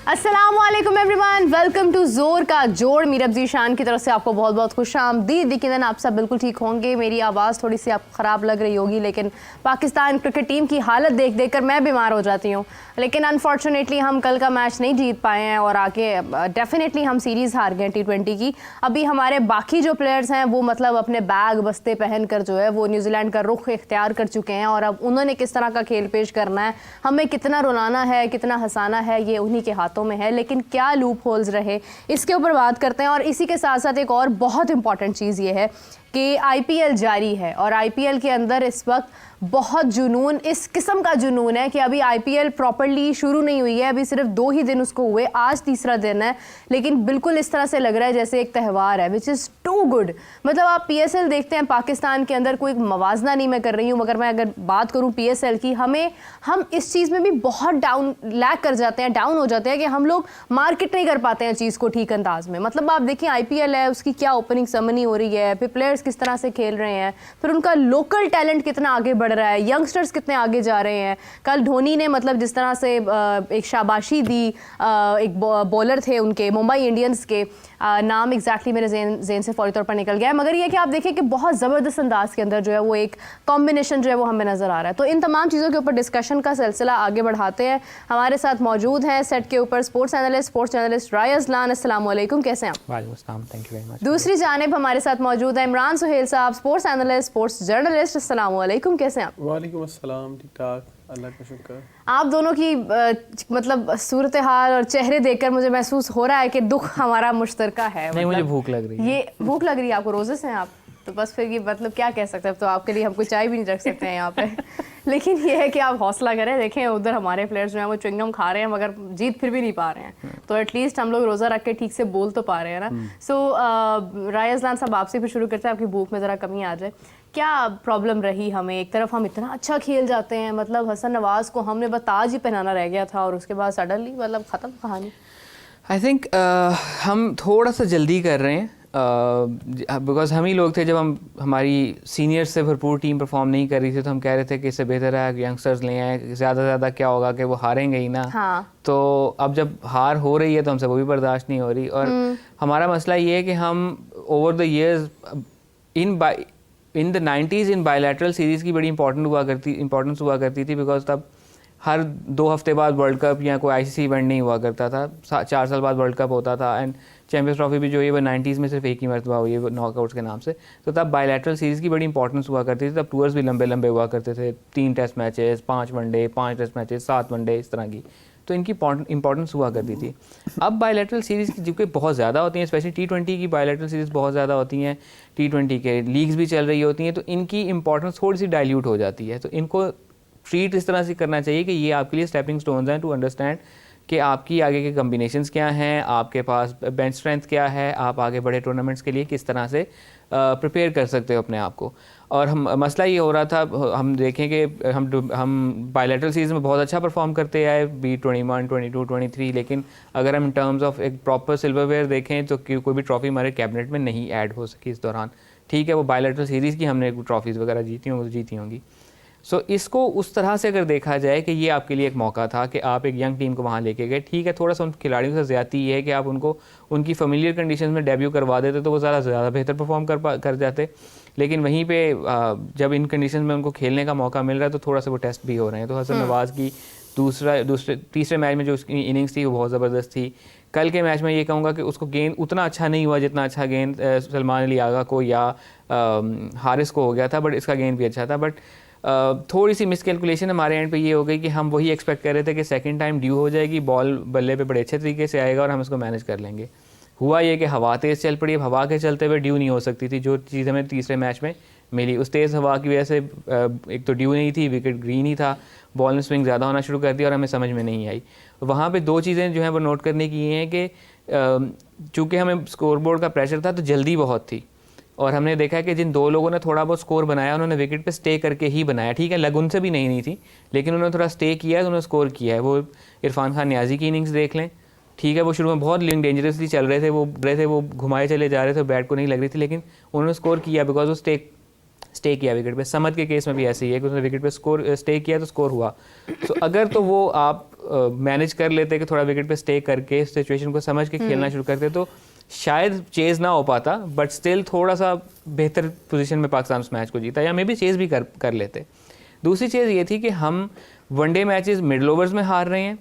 अस्सलामुअलैकुम everyone, welcome to जोर का जोड़। मीरब जीशान की तरफ से आपको बहुत बहुत खुशामदीद। यकीनन आप सब बिल्कुल ठीक होंगे। मेरी आवाज़ थोड़ी सी आपको ख़राब लग रही होगी, लेकिन पाकिस्तान क्रिकेट टीम की हालत देख देख कर मैं बीमार हो जाती हूँ। लेकिन अनफॉर्चुनेटली हम कल का मैच नहीं जीत पाए हैं और आगे डेफिनेटली हम सीरीज़ हार गए T20 की। अभी हमारे बाकी जो प्लेयर्स हैं वो मतलब अपने बैग बस्ते पहन कर जो है वो न्यूजीलैंड का रुख इख्तियार कर चुके हैं और अब उन्होंने किस तरह का खेल पेश करना है, हमें कितना रुलाना है, कितना हंसाना है, ये उन्हीं के हाथों में है। लेकिन क्या लूप होल्स रहे, इसके ऊपर बात करते हैं। और इसी के साथ साथ एक और बहुत इंपॉर्टेंट चीज़ ये है कि IPL जारी है और IPL के अंदर इस वक्त बहुत जुनून, इस किस्म का जुनून है कि अभी IPL प्रॉपर्ली शुरू नहीं हुई है, अभी सिर्फ 2 ही दिन उसको हुए, आज तीसरा दिन है, लेकिन बिल्कुल इस तरह से लग रहा है जैसे एक त्यौहार है, विच इज़ टू गुड। मतलब आप PSL देखते हैं पाकिस्तान के अंदर, कोई मवाजना नहीं मैं कर रही हूँ, मगर मैं अगर बात करूँ PSL की, हम इस चीज़ में भी बहुत लैक कर जाते हैं, डाउन हो जाते हैं कि हम लोग मार्केट नहीं कर पाते हैं चीज़ को ठीक अंदाज में। मतलब आप देखिए IPL है, उसकी क्या ओपनिंग सेरेमनी हो रही है, फिर प्लेयर्स किस तरह से खेल रहे हैं, फिर उनका लोकल टैलेंट कितना आगे बढ़ रहा है, यंगस्टर्स कितने आगे जा रहे हैं। कल धोनी ने मतलब जिस तरह से एक शाबाशी दी, एक बॉलर थे उनके मुंबई इंडियंस के, नाम एग्जैक्टली मेरे जेन से फौरी तौर पर निकल गया है, मगर ये कि आप देखिए कि बहुत ज़बरदस्त अंदाज के अंदर जो है वो एक कॉम्बिनेशन जो है वो हमें नज़र आ रहा है। तो इन तमाम चीज़ों के ऊपर डिस्कशन का सिलसिला आगे बढ़ाते हैं। हमारे साथ मौजूद हैं सेट के ऊपर स्पोर्ट्स जर्नलिस्ट राय अज़लान। अस्सलाम वालेकुम, कैसे हैं आप? वालेकुम अस्सलाम, थैंक यू वेरी मच। दूसरी जानिब हमारे साथ मौजूद है इमरान सुहेल साहब, स्पोर्ट्स एनालिस्ट, स्पोर्ट्स जर्नलिस्ट। अस्सलाम वालेकुम, कैसे हैं आप? वालेकुम अस्सलाम, ठीक ठाक, अल्लाह का शुक्र। आप दोनों की मतलब सूरत हाल और चेहरे देखकर मुझे महसूस हो रहा है कि दुख हमारा मुश्तरका है। नहीं, मुझे भूख लग रही है। ये भूख लग रही है आपको, रोज़े से हैं आप, तो बस फिर ये मतलब क्या कह सकते हैं। तो आपके लिए हम कोई चाय भी नहीं रख सकते हैं यहाँ पे लेकिन ये है कि आप हौसला करें। देखें उधर हमारे प्लेयर्स जो हैं वो च्युइंगम खा रहे हैं मगर जीत फिर भी नहीं पा रहे हैं, तो एटलीस्ट हम लोग रोज़ा रख के ठीक से बोल तो पा रहे हैं ना। सो राय अज़लान साहब, आपसे फिर शुरू करते हैं, आपकी भूख में ज़रा कमी आ जाए। क्या प्रॉब्लम रही हमें? एक तरफ हम इतना अच्छा खेल जाते हैं, मतलब हसन नवाज़ को हमने बस ताज ही पहनाना रह गया था और उसके बाद सडनली मतलब ख़त्म कहानी। आई थिंक हम थोड़ा सा जल्दी कर रहे हैं बिकॉज हम ही लोग थे, जब हमारी सीनियर्स से भरपूर टीम परफॉर्म नहीं कर रही थी तो हम कह रहे थे कि इससे बेहतर है यंगस्टर्स ले आए, ज़्यादा से ज़्यादा क्या होगा कि वो हारेंगे ही ना। हाँ। तो अब जब हार हो रही है तो हमसे वो भी बर्दाश्त नहीं हो रही। और हमारा मसला ये है कि हम over the years in the 90s in bilateral series की बड़ी इंपॉर्टेंस हुआ करती थी, बिकॉज तब हर 2 हफ्ते बाद वर्ल्ड कप या कोई ICC इवेंट नहीं हुआ करता था, 4 साल बाद वर्ल्ड कप होता था। एंड चैम्पियंस ट्रॉफी भी जो है वो 90s में सिर्फ एक ही मरतबा हुई है नॉकआउट्स के नाम से। तो तब बायलैटरल सीरीज़ की बड़ी इंपॉर्टेंस हुआ करती थी, तब टूर्स भी लंबे लंबे हुआ करते थे, 3 test matches, 5 one day, 5 test matches, 7 one day, इस तरह की। तो इनकी इंपॉर्टेंस हुआ करती थी। अब बायलैटरल सीरीज़ की जो बहुत ज़्यादा होती हैं, स्पेशली T20 की बायलैटरल सीरीज़ बहुत ज़्यादा होती हैं, T20 के लीग्स भी चल रही होती हैं, तो इनकी इंपॉर्टेंस थोड़ी सी डाइल्यूट हो जाती है। तो इनको ट्रीट इस तरह से करना चाहिए कि ये आपके लिए स्टेपिंग स्टोन्स हैं टू अंडरस्टैंड कि आपकी आगे के कम्बिनेशंस क्या हैं, आपके पास बेंच स्ट्रेंथ क्या है, आप आगे बड़े टूर्नामेंट्स के लिए किस तरह से प्रिपेयर कर सकते हो अपने आप को। और मसला ये हो रहा था, हम देखें कि हम बायलैटरल सीरीज़ में बहुत अच्छा परफॉर्म करते आए, B21, 22, 23, लेकिन अगर हम इन टर्म्स ऑफ एक प्रॉपर सिल्वरवेयर देखें तो कोई भी ट्रॉफी हमारे कैबिनेट में नहीं ऐड हो सकी इस दौरान। ठीक है, वो बायलैटरल सीरीज़ की हमने ट्रॉफीज़ वगैरह जीती होंगी। सो इसको उस तरह से अगर देखा जाए कि ये आपके लिए एक मौका था कि आप एक यंग टीम को वहाँ लेके गए, ठीक है, थोड़ा सा उन खिलाड़ियों से ज़्यादती ये है कि आप उनको उनकी फेमिलियर कंडीशन में डेब्यू करवा देते तो वो ज़्यादा बेहतर परफॉर्म कर जाते। लेकिन वहीं पे जब इन कंडीशन में उनको खेलने का मौका मिल रहा है तो थोड़ा सा वो टेस्ट भी हो रहे हैं। तो हसन नवाज़ की तीसरे मैच में जो उसकी इनिंग्स थी वो बहुत ज़बरदस्त थी। कल के मैच में ये कहूँगा कि उसको गेंद उतना अच्छा नहीं हुआ जितना अच्छा गेंद सलमान अली आगा को या हारिस को हो गया था, बट इसका गेंद भी अच्छा था। बट थोड़ी सी मिसकैलकुलेशन हमारे एंड पे ये हो गई कि हम वही एक्सपेक्ट कर रहे थे कि सेकंड टाइम ड्यू हो जाएगी, बॉल बल्ले पे बड़े अच्छे तरीके से आएगा और हम इसको मैनेज कर लेंगे। हुआ ये कि हवा तेज़ चल पड़ी। अब हवा के चलते हुए ड्यू नहीं हो सकती थी, जो चीज़ हमें तीसरे मैच में मिली। उस तेज़ हवा की वजह से एक तो ड्यू नहीं थी, विकेट ग्रीन ही था, बॉल में स्विंग ज़्यादा होना शुरू कर दिया और हमें समझ में नहीं आई। वहाँ पर 2 चीज़ें जो हैं वो नोट करने की ये हैं कि चूँकि हमें स्कोर बोर्ड का प्रेशर था तो जल्दी बहुत थी, और हमने देखा कि जिन 2 लोगों ने थोड़ा बहुत स्कोर बनाया उन्होंने विकेट पे स्टे करके ही बनाया। ठीक है, लगन से भी नहीं थी, लेकिन उन्होंने थोड़ा स्टे किया है तो उन्होंने स्कोर किया है। वो इरफान खान नियाज़ी की इनिंग्स देख लें, ठीक है, वो शुरू में बहुत डेंजरसली चल रहे थे, वो घुमाए चले जा रहे थे, बैट को नहीं लग रही थी, लेकिन उन्होंने स्कोर किया बिकॉज वो स्टे किया विकेट पे। समद के केस में भी ऐसे ही है कि उसने विकेट पे स्टे किया तो स्कोर हुआ। सो अगर तो वो आप मैनेज कर लेते कि थोड़ा विकेट पे स्टे करके सिचुएशन को समझ के खेलना शुरू करते तो शायद चेज़ ना हो पाता, बट स्टिल थोड़ा सा बेहतर पोजीशन में पाकिस्तान उस मैच को जीता, या मे बी चेज़ भी कर लेते। दूसरी चीज़ ये थी कि हम वनडे मैचेस मिडल ओवर्स में हार रहे हैं,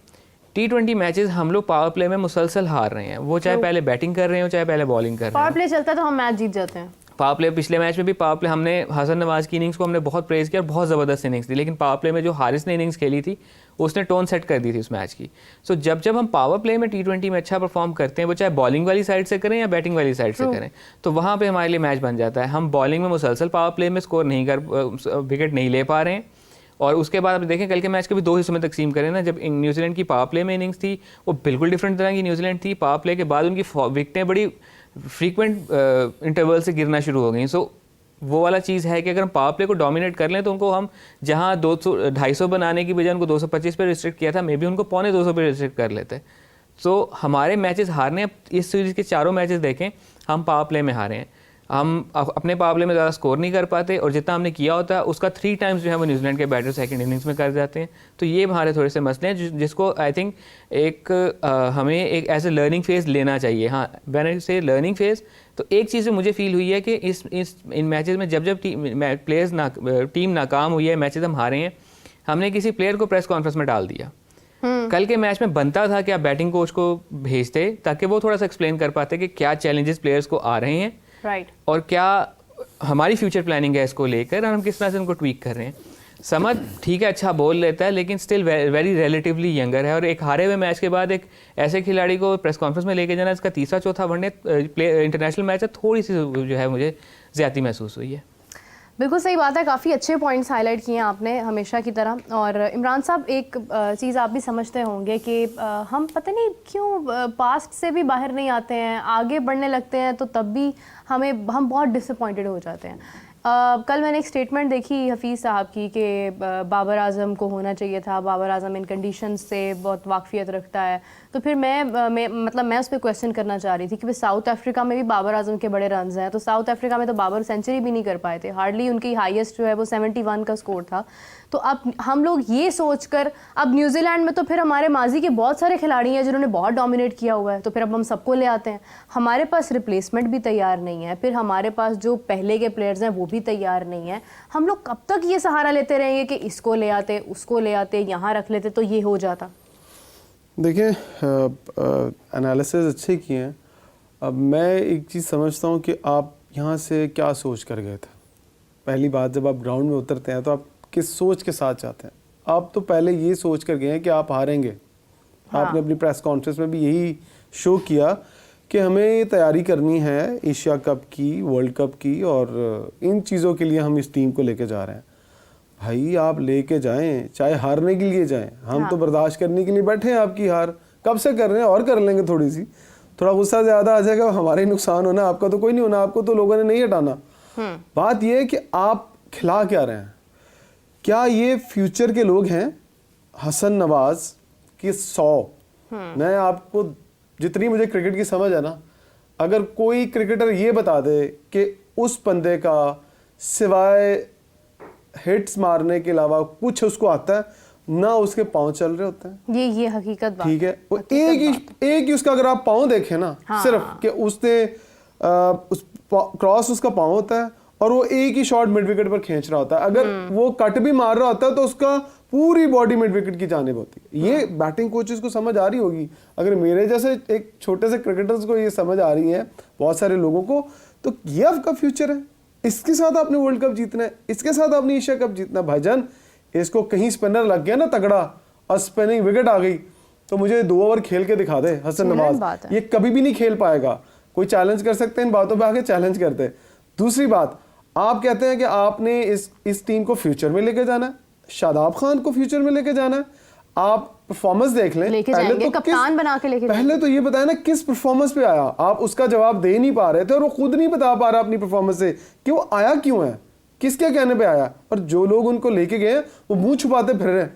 T20 मैचेस हम लोग पावर प्ले में मुसलसल हार रहे हैं, वो चाहे पहले बैटिंग कर रहे हो चाहे पहले बॉलिंग कर रहे पावर हैं। प्ले चलता है तो हम मैच जीत जाते हैं। पावर प्ले पिछले मैच में भी पावर प्ले हमने हसन नवाज की इनिंग्स को हमने बहुत प्रेज़ किया और बहुत ज़बरदस्त इनिंग्स थी, लेकिन पावर प्ले में जो हारिस ने इनिंग्स खेली थी उसने टोन सेट कर दी थी उस मैच की। सो जब हम पावर प्ले में T20 में अच्छा परफॉर्म करते हैं, वो चाहे बॉलिंग वाली साइड से करें या बैटिंग वाली साइड से करें, तो वहाँ पे हमारे लिए मैच बन जाता है। हम बॉलिंग में मुसलसल पावर प्ले में स्कोर नहीं विकेट नहीं ले पा रहे हैं, और उसके बाद आप देखें कल के मैच के भी दो हिस्सों में तकसीम करें ना, जब न्यूजीलैंड की पावर प्ले में इनिंग्स थी वो बिल्कुल डिफरेंट तरह की न्यूजीलैंड थी, पावर प्ले के बाद उनकी विकेटें बड़ी फ्रीक्वेंट इंटरवल से गिरना शुरू हो गई। सो वो वाला चीज़ है कि अगर हम पावर प्ले को डोमिनेट कर लें तो उनको हम जहाँ 200-250 बनाने की बजाय उनको 225 पे रिस्ट्रिक्ट किया था, मे बी उनको 225 पे रिस्ट्रिक्ट कर लेते। सो हमारे मैचेस हारने, इस सीरीज़ के चारों मैचेस देखें हम पावर प्ले में हारे हैं, हम अपने पावर प्ले में ज़्यादा स्कोर नहीं कर पाते, और जितना हमने किया होता है उसका 3 टाइम्स जो है वो न्यूजीलैंड के बैटर सेकंड इनिंग्स में कर जाते हैं। तो ये हमारे थोड़े से मसले हैं जिसको आई थिंक हमें एक ऐसे लर्निंग फेज़ लेना चाहिए। हाँ, व्हेन आई से लर्निंग फेज़, तो एक चीज़ जो मुझे फील हुई है कि इन मैचेस में जब टीम नाकाम हुई है, मैचेस हम हारे हैं, हमने किसी प्लेयर को प्रेस कॉन्फ्रेंस में डाल दिया। कल के मैच में बनता था कि आप बैटिंग कोच को भेजते ताकि वो थोड़ा सा एक्सप्लेन कर पाते कि क्या चैलेंजेस प्लेयर्स को आ रहे हैं, राइट, और क्या हमारी फ्यूचर प्लानिंग है इसको लेकर, और हम किस तरह से उनको ट्वीक कर रहे हैं। समझ ठीक है, अच्छा बोल लेता है, लेकिन स्टिल वेरी रिलेटिवली यंगर है, और एक हारे हुए मैच के बाद एक ऐसे खिलाड़ी को प्रेस कॉन्फ्रेंस में लेके जाना, इसका तीसरा चौथा वनडे इंटरनेशनल मैच है, थोड़ी सी जो है मुझे ज़्यादती महसूस हुई है। बिल्कुल सही बात है, काफ़ी अच्छे पॉइंट्स हाईलाइट किए हैं आपने हमेशा की तरह। और इमरान साहब, एक चीज़ आप भी समझते होंगे कि हम पता नहीं क्यों पास्ट से भी बाहर नहीं आते हैं, आगे बढ़ने लगते हैं तो तब भी हम बहुत डिसअपॉइंटेड हो जाते हैं। कल मैंने एक स्टेटमेंट देखी हफीज़ साहब की कि बाबर आजम को होना चाहिए था, बाबर आजम इन कंडीशंस से बहुत वाकफियत रखता है। तो फिर मैं उस पर क्वेश्चन करना चाह रही थी कि साउथ अफ्रीका में भी बाबर आजम के बड़े रन्स हैं, तो साउथ अफ्रीका में तो बाबर सेंचुरी भी नहीं कर पाए थे, हार्डली उनकी हाईएस्ट जो है वो 71 का स्कोर था। तो अब हम लोग ये सोचकर, अब न्यूजीलैंड में तो फिर हमारे माजी के बहुत सारे खिलाड़ी हैं जिन्होंने बहुत डोमिनेट किया हुआ है, तो फिर अब हम सबको ले आते हैं, हमारे पास रिप्लेसमेंट भी तैयार नहीं है, फिर हमारे पास जो पहले के प्लेयर्स हैं वो भी तैयार नहीं है। हम लोग कब तक ये सहारा लेते रहेंगे कि इसको ले आते, उसको ले आते, यहाँ रख लेते तो ये हो जाता? देखिए, एनालिसिस अच्छे किए हैं। अब मैं एक चीज़ समझता हूँ कि आप यहाँ से क्या सोच कर गए थे। पहली बात, जब आप ग्राउंड में उतरते हैं तो आप किस सोच के साथ जाते हैं? आप तो पहले ये सोच कर गए हैं कि आप हारेंगे। हाँ। आपने अपनी प्रेस कॉन्फ्रेंस में भी यही शो किया कि हमें तैयारी करनी है एशिया कप की, वर्ल्ड कप की, और इन चीज़ों के लिए हम इस टीम को लेके जा रहे हैं। भाई आप लेके जाएं, चाहे हारने के लिए जाएं, हम हाँ। तो बर्दाश्त करने के लिए बैठे हैं आपकी हार। कब से कर रहे हैं, और कर लेंगे थोड़ी सी, थोड़ा गुस्सा ज़्यादा आ जाएगा, हमारे नुकसान होना, आपका तो कोई नहीं होना, आपको तो लोगों ने नहीं हटाना। बात यह है कि आप खिला क्या रहे हैं? क्या ये फ्यूचर के लोग हैं? हसन नवाज की 100, मैं आपको जितनी मुझे क्रिकेट की समझ है ना, अगर कोई क्रिकेटर ये बता दे कि उस बंदे का सिवाय हिट्स मारने के अलावा कुछ उसको आता है ना, उसके पाँव चल रहे होते हैं, ये हकीकत बात, ठीक है। वो एक ही उसका अगर आप पाँव देखें ना, हाँ। सिर्फ कि उसने उस क्रॉस उसका पाँव होता है और वो एक ही शॉट मिड विकेट पर खींच रहा होता है, अगर वो कट भी मार रहा होता है तो उसका पूरी बॉडी मिड विकेट की जानिब होती है। ये बैटिंग कोचेस को समझ आ रही होगी। अगर मेरे जैसे एक छोटे से क्रिकेटर्स को ये समझ आ रही है, बहुत सारे लोगों को, तो ये आपका फ्यूचर है। इसके साथ आपने वर्ल्ड कप जीतना है, इसके साथ आपने एशिया कप जीतना है। भाईजान, इसको कहीं स्पिनर लग गया ना तगड़ा और स्पिनिंग विकेट आ गई, तो मुझे 2 ओवर खेल के दिखा दे हसन नवाज, ये कभी भी नहीं खेल पाएगा। कोई चैलेंज कर सकते हैं, इन बातों पे आके चैलेंज करते हैं। दूसरी बात, आप कहते हैं कि आपने इस टीम को फ्यूचर में लेके जाना है, शादाब खान को फ्यूचर में लेके जाना है। आप परफॉर्मेंस देख लें, पहले तो कप्तान बना के लेके पहले तो ये बताया ना किस परफॉर्मेंस पे आया। आप उसका जवाब दे नहीं पा रहे थे और वो खुद नहीं बता पा रहा अपनी परफॉर्मेंस से कि वो आया क्यों है, किसके कहने पे आया। और जो लोग उनको लेके गए वो मुंह छुपाते फिर रहे हैं।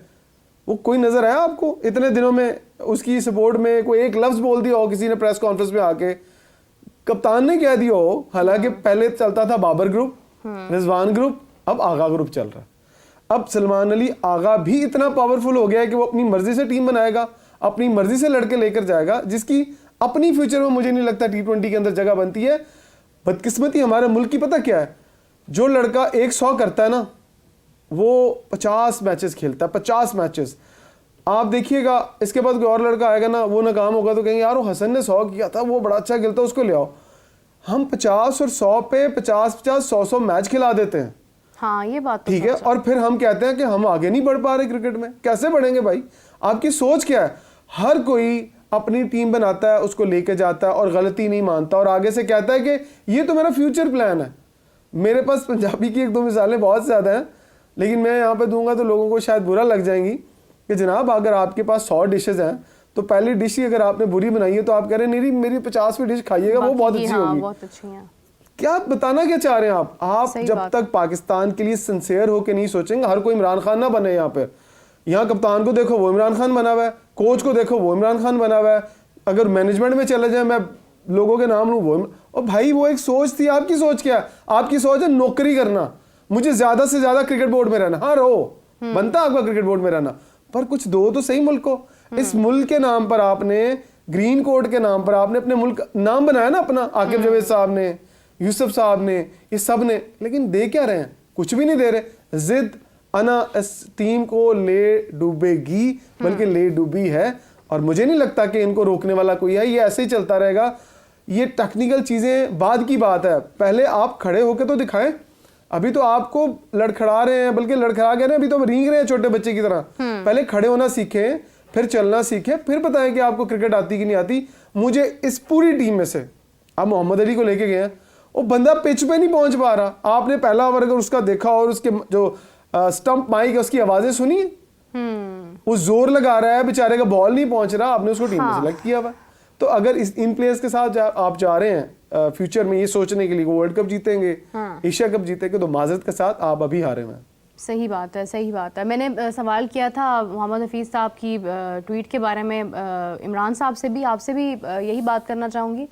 वो कोई नजर आया आपको इतने दिनों में उसकी सपोर्ट में? कोई एक लफ्ज बोल दिया हो किसी ने प्रेस कॉन्फ्रेंस में आके, कप्तान ने कह दिया हो? हालांकि पहले चलता था बाबर ग्रुप, रिजवान ग्रुप, अब आगा ग्रुप चल रहा है। अब सलमान अली आगा भी इतना पावरफुल हो गया है कि वो अपनी मर्जी से टीम बनाएगा, अपनी मर्जी से लड़के लेकर जाएगा, जिसकी अपनी फ्यूचर में मुझे नहीं लगता T20 के अंदर जगह बनती है। बदकिस्मती हमारे मुल्क की पता क्या है, जो लड़का 100 करता है ना, वो 50 मैचेस खेलता है, 50 मैचेस। आप देखिएगा इसके बाद कोई और लड़का आएगा ना, वो नाकाम होगा तो कहेंगे यार वो हसन ने 100 किया था, वो बड़ा अच्छा खेलता, उसको ले आओ। हम 50 और 100 पे 50-50 100-100 मैच खिला देते हैं। हाँ ये बात तो ठीक है, और फिर हम कहते हैं कि हम आगे नहीं बढ़ पा रहे क्रिकेट में। कैसे बढ़ेंगे भाई? आपकी सोच क्या है? हर कोई अपनी टीम बनाता है, उसको लेके जाता है और गलती नहीं मानता और आगे से कहता है कि ये तो मेरा फ्यूचर प्लान है। मेरे पास पंजाबी की 1-2 मिसालें बहुत ज़्यादा हैं, लेकिन मैं यहाँ पे दूंगा तो लोगों को शायद बुरा लग जाएंगी कि जनाब अगर आपके पास 100 डिशेज हैं तो पहली डिश ही अगर आपने बुरी बनाई है तो आप कह रहे हैं नहीं मेरी 50वीं डिश खाइएगा, वो बहुत अच्छी होगी। बहुत अच्छी है। क्या बताना क्या चाह रहे हैं आप जब तक पाकिस्तान के लिए सिंसियर होकर नहीं सोचेंगे, हर कोई इमरान खान ना बने। यहाँ कप्तान को देखो वो इमरान खान बना हुआ है, कोच को देखो वो इमरान खान बना हुआ है, अगर मैनेजमेंट में चले जाए मैं लोगों के नाम लूँ वो। और भाई वो एक सोच थी, आपकी सोच क्या है? आपकी सोच है नौकरी करना, मुझे ज्यादा से ज्यादा क्रिकेट बोर्ड में रहना। हाँ रहो, बनता आपका क्रिकेट बोर्ड में रहना, पर कुछ दो तो सही मुल्क को। इस मुल्क के नाम पर आपने, ग्रीन कोर्ट के नाम पर आपने अपने मुल्क नाम बनाया ना अपना, आकिब जावेद साहब ने, यूसुफ साहब ने, ये सब ने, लेकिन दे क्या रहे हैं? कुछ भी नहीं दे रहे। जिद अना इस टीम को ले डूबेगी, बल्कि ले डूबी है, और मुझे नहीं लगता कि इनको रोकने वाला कोई है। ये ऐसे ही चलता रहेगा। ये टेक्निकल चीजें बाद की बात है, पहले आप खड़े होकर तो दिखाएं। अभी तो आपको लड़खड़ा रहे हैं, बल्कि लड़खड़ा के अभी तो रींग रहे हैं छोटे बच्चे की तरह। पहले खड़े होना सीखें, फिर चलना सीखें, फिर बताएं कि आपको क्रिकेट आती कि नहीं आती। मुझे इस पूरी टीम में से, आप मोहम्मद अली को लेके गए हैं, वो बंदा पिच पे नहीं पहुंच पा रहा। आपने पहला ओवर अगर उसका देखा और उसके जो स्टंप माइक है उसकी आवाजें सुनी, वो जोर लगा रहा है, बेचारे का बॉल नहीं पहुंच रहा, आपने उसको टीम में सेलेक्ट किया हुआ। तो अगर इन प्लेयर्स के साथ आप जा रहे हैं फ्यूचर में ये सोचने के लिए वो वर्ल्ड कप जीतेंगे, एशिया कप जीतेंगे, तो माजरत के साथ आप अभी हारे हुए हैं। सही बात है, सही बात है। मैंने सवाल किया था मोहम्मद हफीज़ साहब की ट्वीट के बारे में, इमरान साहब से भी, आपसे भी यही बात करना चाहूँगी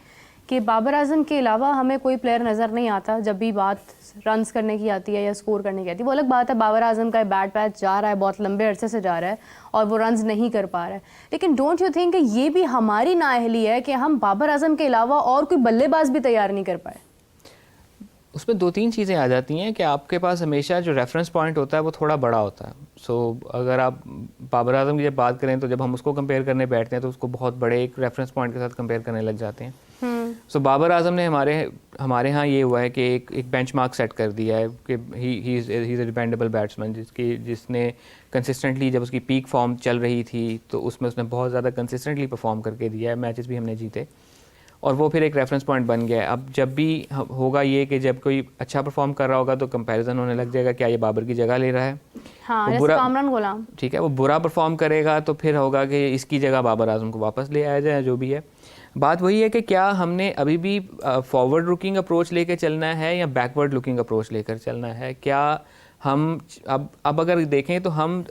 कि बाबर आजम के अलावा हमें कोई प्लेयर नज़र नहीं आता जब भी बात रन्स करने की आती है या स्कोर करने की आती है। वो अलग बात है, बाबर आजम का बैट पैच जा रहा है, बहुत लंबे अरसे से जा रहा है और वो रन्स नहीं कर पा रहा है। लेकिन डोंट यू थिंक ये भी हमारी नाअहली है कि हम बाबर आजम के अलावा और कोई बल्लेबाज भी तैयार नहीं कर पाए? उसमें 2-3 चीज़ें आ जाती हैं कि आपके पास हमेशा जो रेफरेंस पॉइंट होता है वो थोड़ा बड़ा होता है। सो अगर आप बाबर आजम की जब बात करें तो जब हम उसको कंपेयर करने बैठते हैं तो उसको बहुत बड़े एक रेफरेंस पॉइंट के साथ कंपेयर करने लग जाते हैं। सो बाबर आजम ने हमारे यहाँ ये हुआ है कि एक बेंचमार्क सेट कर दिया है कि he is a dependable batsman, जिसने कंसिस्टेंटली जब उसकी पीक फॉर्म चल रही थी तो उसमें उसने बहुत ज़्यादा कंसिस्टेंटली परफॉर्म करके दिया है, मैचेस भी हमने जीते और वो फिर एक रेफरेंस पॉइंट बन गया है। अब जब भी होगा ये कि जब कोई अच्छा परफॉर्म कर रहा होगा तो कंपैरिजन होने लग जाएगा, क्या ये बाबर की जगह ले रहा है? हाँ, जैसे कामरान गुलाम, ठीक है, वो बुरा परफॉर्म करेगा तो फिर होगा कि इसकी जगह बाबर आजम को वापस ले आया जाए। जो भी है, बात वही है कि क्या हमने अभी भी फॉरवर्ड लुकिंग अप्रोच लेकर चलना है या बैकवर्ड लुकिंग अप्रोच लेकर चलना है? क्या हम अब अगर देखें तो हम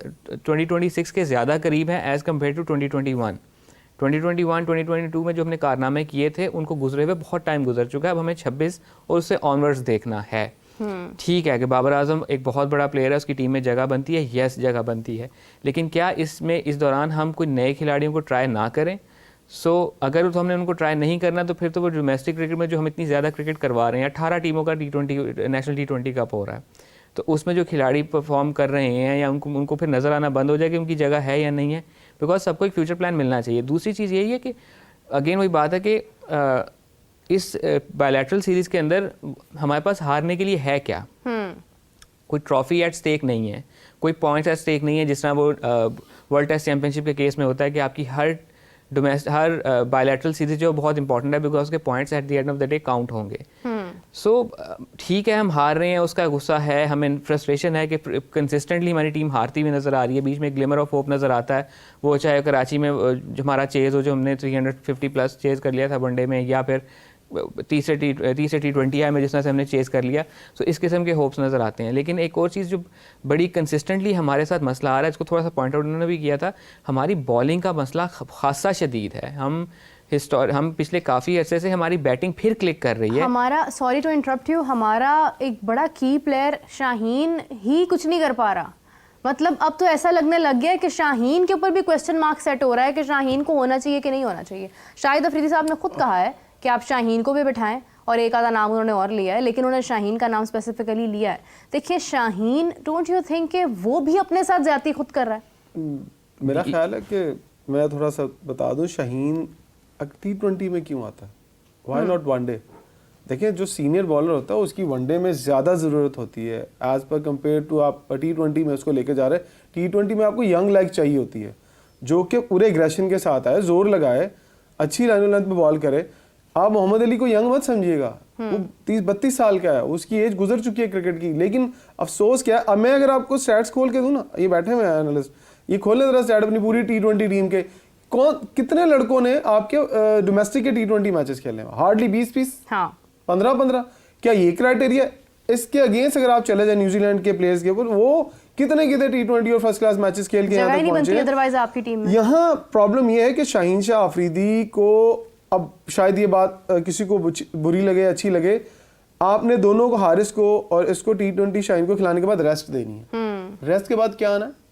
2026 के ज़्यादा करीब हैं एज़ कम्पेयर टू 2021 में जो हमने कारनामे किए थे उनको गुजरे हुए बहुत टाइम गुजर चुका है। अब हमें 26 और उससे ऑनवर्ड्स देखना है। ठीक है कि बाबर आजम एक बहुत बड़ा प्लेयर है, उसकी टीम में जगह बनती है, यस जगह बनती है, लेकिन क्या इस दौरान हम कोई नए खिलाड़ियों को ट्राई ना करें? अगर तो हमने उनको ट्राई नहीं करना तो फिर तो वो डोमेस्टिक क्रिकेट में जो हम इतनी ज़्यादा क्रिकेट करवा रहे हैं, 18 टीमों का नेशनल T20 कप हो रहा है, तो उसमें जो खिलाड़ी परफॉर्म कर रहे हैं या उनको फिर नज़र आना बंद हो जाए कि उनकी जगह है या नहीं है, बिकॉज सबको एक फ्यूचर प्लान मिलना चाहिए। दूसरी चीज़ यही है कि अगेन वही बात है कि इस बायलैटरल सीरीज़ के अंदर हमारे पास हारने के लिए है क्या? कोई ट्रॉफी एट स्टेक नहीं है, कोई पॉइंट्स एट स्टेक नहीं है, जिस तरह वो वर्ल्ड टेस्ट चैंपियनशिप के केस में होता है कि आपकी हर बायलैटरल सीरीज जो बहुत इंपॉर्टेंट है बिकॉज उसके points at the end of the day count होंगे। ठीक है, हम हार रहे हैं, उसका गुस्सा है, हमें फ्रस्ट्रेशन है कि कंसिस्टेंटली हमारी टीम हारती हुई नज़र आ रही है। बीच में ग्लिमर ऑफ होप नज़र आता है, वो चाहे कराची में जो हमारा चेज़ हो, जो हमने 350 प्लस चेज़ कर लिया था वनडे में, या फिर तीसरे T20 में जिस तरह से हमने चेज़ कर लिया। सो इस किस्म के होप्स नज़र आते हैं। लेकिन एक और चीज़ जो बड़ी कंसिस्टेंटली हमारे साथ मसला आ रहा है, इसको थोड़ा सा पॉइंट आउट उन्होंने भी किया था, हमारी बॉलिंग का मसला खासा शदीद है। हम पिछले काफ़ी अरसे से हमारी बैटिंग फिर क्लिक कर रही है। हमारा, सॉरी टू इंटरप्ट यू, हमारा एक बड़ा की प्लेयर शाहीन ही कुछ नहीं कर पा रहा। मतलब अब तो ऐसा लगने लग गया है कि शाहीन के ऊपर भी क्वेश्चन मार्क सेट हो रहा है कि शाहीन को होना चाहिए कि नहीं होना चाहिए। शाहिद अफरीदी साहब ने खुद कहा है कि आप शाहीन को भी बिठाएं, और एक आधा नाम उन्होंने और लिया है, लेकिन उन्होंने शाहीन का नाम स्पेसिफिकली लिया है। देखिए शाहीन, डोंट यू थिंक कि वो भी अपने साथ ज्यादती खुद कर रहा है? मेरा ख्याल है कि मैं थोड़ा सा बता दूं, शाहीन T20 में क्यों आता है, व्हाई नॉट वनडे? देखिए जो सीनियर बॉलर होता है उसकी वनडे में ज़्यादा ज़रूरत होती है एज पर कंपेयर टू आप T20 में उसको लेके जा रहे हैं। T20 में आपको यंग लेग चाहिए होती है जो कि पूरे एग्रेशन के साथ आए, जोर लगाए, अच्छी लाइन लेंथ में बॉल करे। आप मोहम्मद अली को यंग मत समझिएगा, वो 30-32 साल का है, उसकी एज गुजर चुकी है क्रिकेट की। लेकिन अफसोस क्या है, अब मैं अगर आपको स्टैट्स खोल के दूं ना, ये बैठे हुए हैं एनालिस्ट, ये खोलने जरा स्टैट अपनी पूरी T20 टीम के, कितने लड़कों ने आपके डोमेस्टिक के T20 मैचेस खेले हैं? हार्डली 20-20, हाँ 15-15। क्या ये क्राइटेरिया? इसके अगेंस्ट अगर आप चले जाए न्यूजीलैंड के प्लेयर्स के ऊपर, वो कितने T20 और फर्स्ट क्लास मैचेस खेल के यहाँ तक पहुंचे। अदरवाइज आपकी टीम में यहाँ प्रॉब्लम ये है कि शाहीन शाह अफरीदी को, अब शायद ये बात किसी को बुरी लगे अच्छी लगे, आपने दोनों को, हारिस को और इसको T20 शाहीन को खिलाने के बाद रेस्ट देनी है। रेस्ट के बाद क्या आना है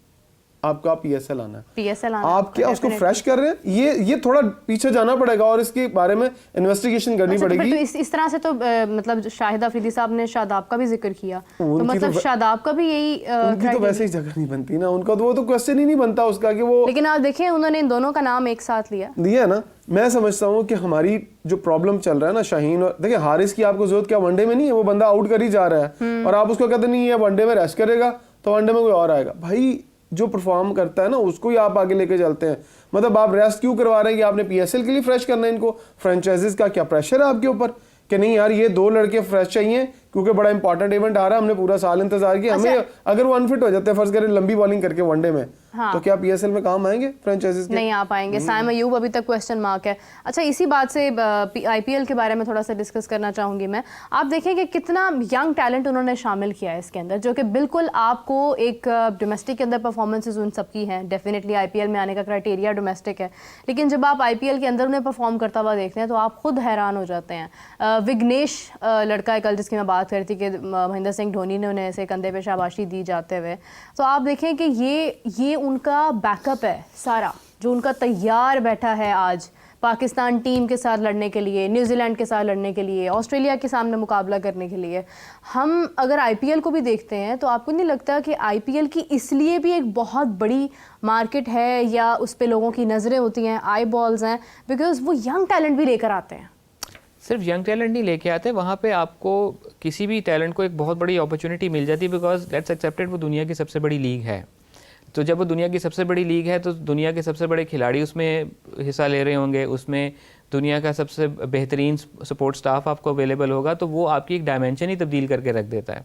आपका? PSL आना है। PSL आना आप क्या उसको फ्रेश कर रहे हैं? ये थोड़ा पीछे जाना पड़ेगा और इसके बारे में इन्वेस्टिगेशन करनी पड़ेगी। तो इस तरह से तो मतलब शाहिद अफरीदी साहब ने शादाब का भी जिक्र किया, तो मतलब शादाब का भी यही उनकी तो वैसे ही जगह नहीं बनती ना, उनका तो वो तो क्वेश्चन ही नहीं बनता उसका कि वो। लेकिन आप देखें उन्होंने इन दोनों का नाम एक साथ लिया ना। मैं समझता हूँ कि हमारी जो प्रॉब्लम चल रहा है ना शाहीन और, देखिए हारिस की आपको जरूरत क्या वनडे में नहीं है, वो बंदा आउट कर ही जा रहा है और आप उसको कहते नहीं है वनडे में रेस्ट करेगा तो वनडे में कोई और आएगा। भाई जो परफॉर्म करता है ना उसको ही आप आगे लेके चलते हैं। मतलब आप रेस्ट क्यों करवा रहे हैं कि आपने PSL के लिए फ्रेश करना है इनको? फ्रेंचाइजीज का क्या प्रेशर है आपके ऊपर कि नहीं यार ये 2 लड़के फ्रेश चाहिए क्योंकि बड़ा इंपॉर्टेंट इवेंट आ रहा है, हमने पूरा साल इंतजार किया। हमें अगर वो अनफिट हो जाते हैं फर्ज करें लंबी बॉलिंग करके वनडे में, तो क्या PSL में काम आएंगे फ्रेंचाइजीज के? नहीं आ पाएंगे। साइम अयूब अभी तक क्वेश्चन मार्क है। अच्छा इसी बात से IPL के बारे में थोड़ा सा डिस्कस करना चाहूंगी मैं। आप देखें कि कितना यंग टैलेंट उन्होंने शामिल किया है इसके अंदर, जो कि बिल्कुल आपको एक डोमेस्टिक के अंदर परफॉर्मेंसेज उन सबकी हैं, डेफिनेटली IPL में आने का क्राइटेरिया डोमेस्टिक है, लेकिन जब आप IPL के अंदर उन्हें परफॉर्म करता हुआ देखते हैं तो आप खुद हैरान हो जाते हैं। विघ्नेश लड़का है कल जिसकी मैं बात कर रही थी कि महेंद्र सिंह धोनी ने उन्हें ऐसे कंधे पे शाबाशी दी जाते हुए, तो आप देखें कि ये उनका बैकअप है सारा, जो उनका तैयार बैठा है आज पाकिस्तान टीम के साथ लड़ने के लिए, न्यूजीलैंड के साथ लड़ने के लिए, ऑस्ट्रेलिया के सामने मुकाबला करने के लिए। हम अगर IPL को भी देखते हैं तो आपको नहीं लगता कि IPL की इसलिए भी एक बहुत बड़ी मार्केट है या उस पर लोगों की नज़रें होती हैं, आई बॉल्स हैं, बिकॉज वो यंग टैलेंट भी लेकर आते हैं? सिर्फ यंग टैलेंट नहीं लेके आते, वहाँ पे आपको किसी भी टैलेंट को एक बहुत बड़ी अपॉर्चुनिटी मिल जाती है, बिकॉज लेट्स एक्सेप्टेड वो दुनिया की सबसे बड़ी लीग है। तो जब वो दुनिया की सबसे बड़ी लीग है तो दुनिया के सबसे बड़े खिलाड़ी उसमें हिस्सा ले रहे होंगे, उसमें दुनिया का सबसे बेहतरीन सपोर्ट स्टाफ आपको अवेलेबल होगा, तो वो आपकी एक डायमेंशन ही तब्दील करके रख देता है।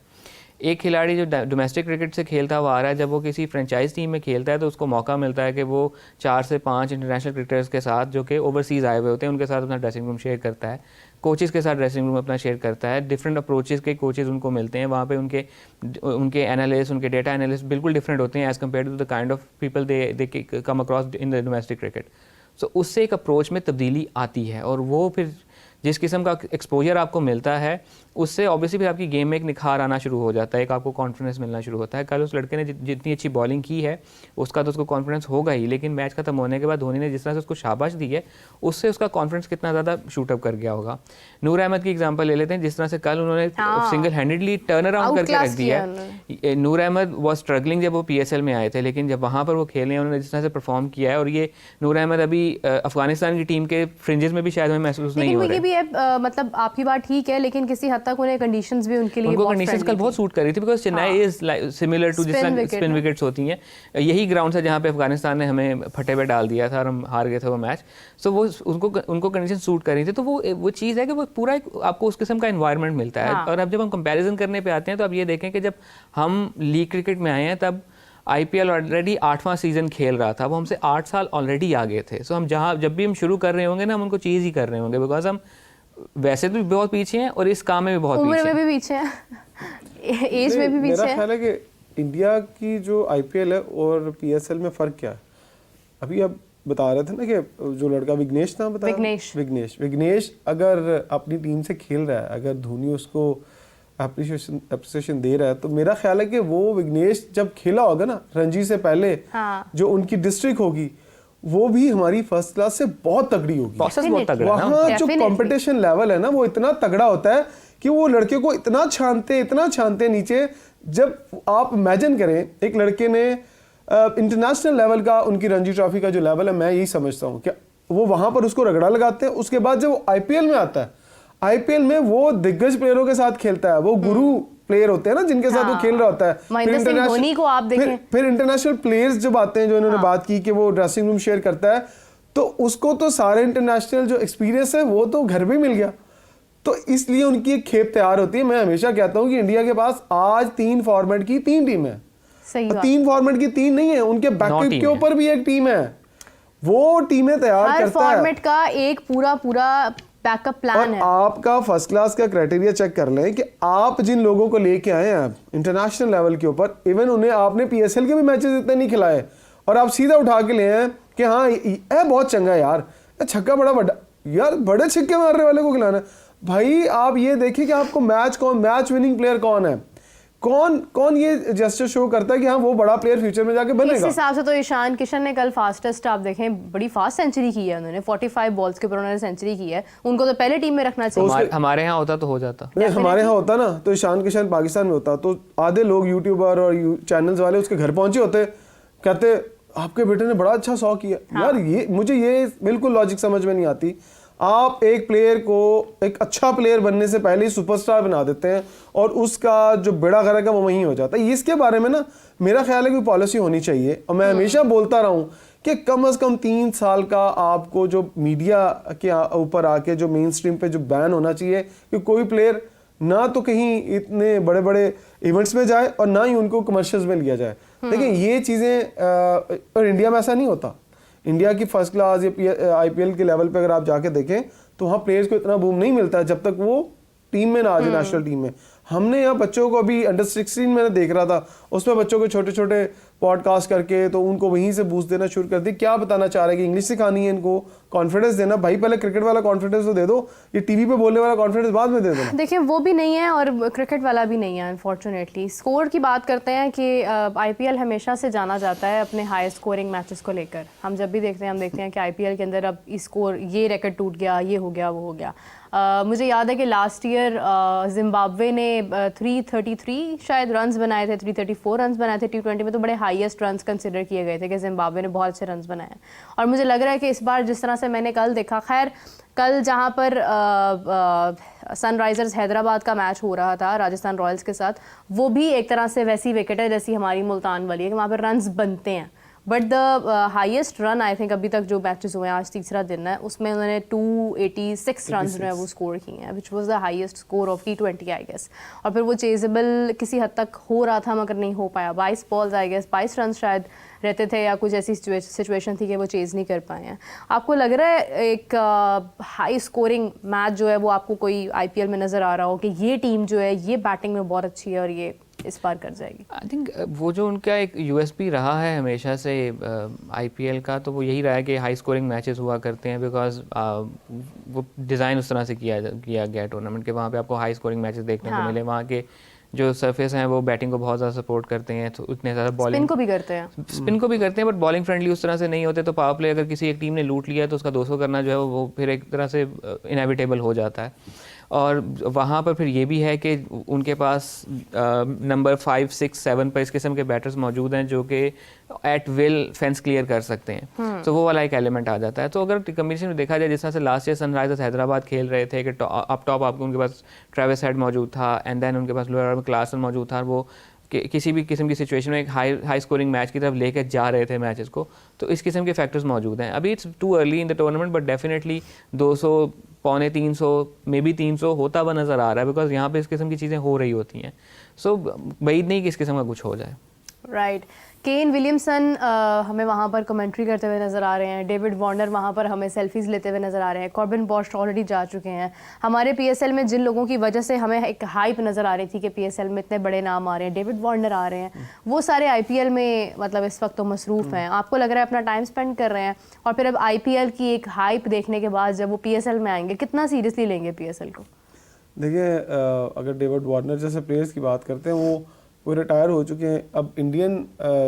एक खिलाड़ी जो डोमेस्टिक क्रिकेट से खेलता हुआ आ रहा है, जब वो किसी फ्रेंचाइज टीम में खेलता है तो उसको मौका मिलता है कि वो 4 से 5 इंटरनेशनल क्रिकेटर्स के साथ जो कि ओवरसीज़ आए हुए होते हैं उनके साथ अपना ड्रेसिंग रूम शेयर करता है, कोचेज़ के साथ ड्रेसिंग रूम अपना शेयर करता है, डिफरेंट अप्रोचेज़ के कोचेज़ उनको मिलते हैं वहाँ पे, उनके एनालिस्ट, उनके डेटा एनालिस्ट बिल्कुल डिफरेंट होते हैं as compare to the kind of people they come across in the domestic cricket. So उससे एक अप्रोच में तब्दीली आती है और वो फिर जिस किस्म का एक्सपोजर आपको मिलता है उससे ऑब्वियसली फिर आपकी गेम में एक निखार आना शुरू हो जाता है, एक आपको कॉन्फिडेंस मिलना शुरू होता है। कल उस लड़के ने जितनी अच्छी बॉलिंग की है उसका तो उसको कॉन्फिडेंस होगा ही, लेकिन मैच खत्म होने के बाद धोनी ने जिस तरह से उसको शाबाश दी है उससे उसका कॉन्फिडेंस कितना ज़्यादा शूटअप कर गया होगा। नूर अहमद की एग्जांपल ले लेते हैं, जिस तरह से कल उन्होंने सिंगल हैंडेडली टर्न अराउंड करके रख दिया। नूर अहमद वॉज स्ट्रगलिंग जब वो PSL में आए थे, लेकिन जब वहाँ पर वो खेले उन्होंने जिस तरह से परफॉर्म किया है, और ये नूर अहमद अभी अफगानिस्तान की टीम के फ्रिंजेस में भी शायद हमें महसूस नहीं हो रहा है। मतलब आपकी बात ठीक है, लेकिन किसी हद तक उन्हें कंडीशंस भी उनके लिए उनको कंडीशंस कल बहुत सूट कर रही थी, because Chennai is similar to जिस स्पिन विकेट्स होती हैं, यही ग्राउंड है जहाँ पे अफगानिस्तान ने हमें फटे पे डाल दिया था और हम हार गए थे वो मैच। सो वो उनको कंडीशन सूट कर रही थी, तो वो चीज़ है कि वो पूरा आपको उस किस्म का एनवायरनमेंट मिलता है। और अब जब हम कंपैरिजन करने पे आते हैं तो अब ये देखें कि जब हम लीग क्रिकेट में आए हैं तब IPL ऑलरेडी 8वां सीजन खेल रहा था, वो हमसे 8 साल ऑलरेडी आगे थे। सो हम जब भी हम शुरू कर रहे होंगे ना, हम उनको चीज़ ही कर रहे होंगे, बिकॉज हम वैसे तो भी बहुत पीछे हैं और इस काम में भी बहुत पीछे हैं, उम्र में भी पीछे हैं, एज में भी पीछे हैं। मेरा ख्याल है कि इंडिया की जो IPL है और PSL में फ़र्क क्या है, अभी आप बता रहे थे ना कि जो लड़का विघ्नेश नाम बताया, विघ्नेश अगर अपनी टीम से खेल रहा है, अगर धोनी उसको अप्रिसिएशन दे रहा है, तो मेरा ख्याल है कि वो विघ्नेश जब खेला होगा ना रणजी से पहले, जो उनकी डिस्ट्रिक्ट होगी वो भी हमारी फर्स्ट क्लास से बहुत तगड़ी होगी। प्रोसेस बहुत तगड़ा है ना। वहाँ जो कंपटीशन लेवल है ना वो इतना तगड़ा होता है कि वो लड़के को इतना छानते नीचे। जब आप इमेजिन करें एक लड़के ने इंटरनेशनल लेवल का, उनकी रणजी ट्रॉफी का जो लेवल है, मैं यही समझता हूँ कि वो वहां पर उसको रगड़ा लगाते हैं। उसके बाद जब वो आईपीएल में आता है, आईपीएल में वो दिग्गज प्लेयरों के साथ खेलता है, वो गुरु प्लेयर होते हैं ना जिनके साथ वो खेल रहा होता है। फिर इंटरनेशनल प्लेयर्स जब आते हैं, जो इन्होंने बात की कि वो ड्रेसिंग रूम शेयर करता है, तो उसको तो सारे इंटरनेशनल जो एक्सपीरियंस है वो तो घर भी मिल गया, तो इसलिए उनकी एक खेप तैयार होती है। मैं हमेशा कहता हूं कि इंडिया के पास आज 3 फॉर्मेट की 3 टीम है। 3 फॉर्मेट की 3 नहीं है, उनके बैकअप के ऊपर भी एक टीम है, वो टीमें तैयार करता है। हर फॉर्मेट का एक पूरा बैकअप प्लान है। आपका फर्स्ट क्लास का क्राइटेरिया चेक कर लें कि आप जिन लोगों को लेके आए हैं इंटरनेशनल लेवल के ऊपर, इवन उन्हें आपने पीएसएल के भी मैचेस इतने नहीं खिलाए और आप सीधा उठा के ले आए कि हाँ ये बहुत चंगा यार, छक्का बड़ा यार, बड़े छक्के मारने वाले को खिलाना। भाई आप ये देखिए कि आपको मैच विनिंग प्लेयर कौन है, कौन ये जेस्चर शो करता है कि हाँ वो बड़ा प्लेयर फ्यूचर में जाके बनेगा। इस हिसाब से तो ईशान किशन ने कल फास्टेस्ट, आप देखें बड़ी फास्ट सेंचुरी की है उन्होंने, 45 बॉल्स के ऊपर उन्होंने सेंचुरी की है। उनको तो पहले टीम में रखना चाहिए। हमारे यहाँ होता तो हो जाता, हमारे यहाँ होता ना तो ईशान किशन पाकिस्तान में होता तो आधे लोग यूट्यूबर और चैनल्स वाले उसके घर पहुंचे होते, कहते आपके बेटे ने बड़ा अच्छा 100 किया। यार ये मुझे ये बिल्कुल लॉजिक समझ में नहीं आती। आप एक प्लेयर को एक अच्छा प्लेयर बनने से पहले ही सुपरस्टार बना देते हैं और उसका जो बेड़ा गर्क है वो वहीं हो जाता है। इसके बारे में ना मेरा ख्याल है कि पॉलिसी होनी चाहिए, और मैं हमेशा बोलता रहा हूँ कि कम से कम 3 साल का आपको जो मीडिया के ऊपर आके जो मेन स्ट्रीम पे जो बैन होना चाहिए कि कोई प्लेयर ना तो कहीं इतने बड़े बड़े इवेंट्स में जाए और ना ही उनको कमर्शियल्स में लिया जाए। देखिए ये चीज़ें, और इंडिया में ऐसा नहीं होता। इंडिया की फर्स्ट क्लास या आईपीएल के लेवल पे अगर आप जाके देखें तो वहाँ प्लेयर्स को इतना बूम नहीं मिलता है जब तक वो टीम में ना आ जाए, नेशनल टीम में। हमने यहाँ बच्चों को अभी अंडर 16 मैंने देख रहा था, उसमें बच्चों को छोटे छोटे पॉडकास्ट करके तो उनको वहीं से बूस्ट देना शुरू कर दी। क्या बताना चाह रहे हैं कि इंग्लिश सिखानी है इनको, कॉन्फिडेंस देना। भाई पहले क्रिकेट वाला कॉन्फिडेंस तो दे दो, ये टीवी पे बोलने वाला कॉन्फिडेंस बाद में दे दो। देखिए वो भी नहीं है और क्रिकेट वाला भी नहीं है अनफॉर्चुनेटली। स्कोर की बात करते हैं कि आईपीएल हमेशा से जाना जाता है अपने हाई स्कोरिंग मैचेस को लेकर। हम जब भी देखते हैं हम देखते हैं कि आईपीएल के अंदर अब स्कोर, ये रिकॉर्ड टूट गया, ये हो गया, वो हो गया। मुझे याद है कि लास्ट ईयर जिम्बाब्वे ने 333 शायद रन्स बनाए थे, 334 रन्स बनाए थे T20 में, तो बड़े हाईएस्ट रन्स कंसिडर किए गए थे कि जिम्बाब्वे ने बहुत अच्छे रन्स बनाए। और मुझे लग रहा है कि इस बार जिस तरह से मैंने कल देखा, खैर कल जहाँ पर सनराइजर्स हैदराबाद का मैच हो रहा था राजस्थान रॉयल्स के साथ, वो भी एक तरह से वैसी विकेट है जैसी हमारी मुल्तान वाली है कि वहाँ पर रन्स बनते हैं। But the highest run I think अभी तक जो मैचेस हुए हैं, आज तीसरा दिन है, उसमें उन्होंने 286 रन जो है वो स्कोर किए हैं, which was the highest score of T20 I guess. और फिर वो चेजेबल किसी हद तक हो रहा था मगर नहीं हो पाया। 22 बॉल्स आई गेस 22 रन शायद रहते थे या कुछ ऐसी सिचुएशन थी कि वो चेज नहीं कर पाए हैं। आपको लग रहा है एक हाई स्कोरिंग मैच जो है वो आपको कोई आईपीएल में नज़र आ रहा हो कि ये टीम जो है ये बैटिंग में बहुत अच्छी है और ये इस बार कर जाएगी? आई थिंक वो जो उनका एक यूएसपी रहा है हमेशा से आईपीएल का, तो वो यही रहा है कि हाई स्कोरिंग मैचेस हुआ करते हैं, बिकॉज वो डिज़ाइन उस तरह से किया गया टूर्नामेंट के, वहाँ पे आपको हाई स्कोरिंग मैचेस देखने को मिले। वहाँ के जो सरफेस हैं वो बैटिंग को बहुत ज़्यादा सपोर्ट करते हैं, तो उतने ज़्यादा बॉलिंग स्पिन को भी करते हैं बट बॉलिंग फ्रेंडली उस तरह से नहीं होते। तो पावर प्ले अगर किसी एक टीम ने लूट लिया तो उसका 200 करना जो है वो फिर एक तरह से इनएविटेबल हो जाता है। और वहाँ पर फिर ये भी है कि उनके पास नंबर 5, 6, 7 पर इस किस्म के बैटर्स मौजूद हैं जो कि एट विल फेंस क्लियर कर सकते हैं, तो वो वाला एक एलिमेंट आ जाता है। तो अगर कम्बिनेशन में देखा जाए जिस तरह से लास्ट ईयर सनराइजर्स हैदराबाद खेल रहे थे कि अप टॉप आपको उनके पास ट्रेविस हेड मौजूद था एंड देन उनके पास लोअर ऑर्डर में क्लासन मौजूद था, वो किसी भी किस्म की सिचुएशन में एक हाई स्कोरिंग मैच की तरफ लेकर जा रहे थे मैचेस को। तो इस किस्म के फैक्टर्स मौजूद हैं। अभी it's too early in the tournament but definitely 200, पौने 300, मे बी 300 होता हुआ नज़र आ रहा है, बिकॉज यहाँ पे इस किस्म की चीज़ें हो रही होती हैं। सो उम्मीद नहीं कि इस किस्म का कुछ हो जाए। राइट। केन विलियमसन हमें वहाँ पर कमेंट्री करते हुए नज़र आ रहे हैं, डेविड वार्नर वहाँ पर हमें सेल्फीज़ लेते हुए नज़र आ रहे हैं, कॉर्बिन बॉश ऑलरेडी जा चुके हैं। हमारे पीएसएल में जिन लोगों की वजह से हमें एक हाइप नज़र आ रही थी कि पीएसएल में इतने बड़े नाम आ रहे हैं, डेविड वार्नर आ रहे हैं, वो सारे आईपीएल में मतलब इस वक्त तो मसरूफ़ हैं। आपको लग रहा है अपना टाइम स्पेंड कर रहे हैं और फिर अब आईपीएल की एक हाइप देखने के बाद जब वो पीएसएल में आएंगे, कितना सीरियसली लेंगे पीएसएल को? देखिए अगर डेविड वार्नर जैसे प्लेयर्स की बात करते हैं वो रिटायर हो चुके हैं, अब इंडियन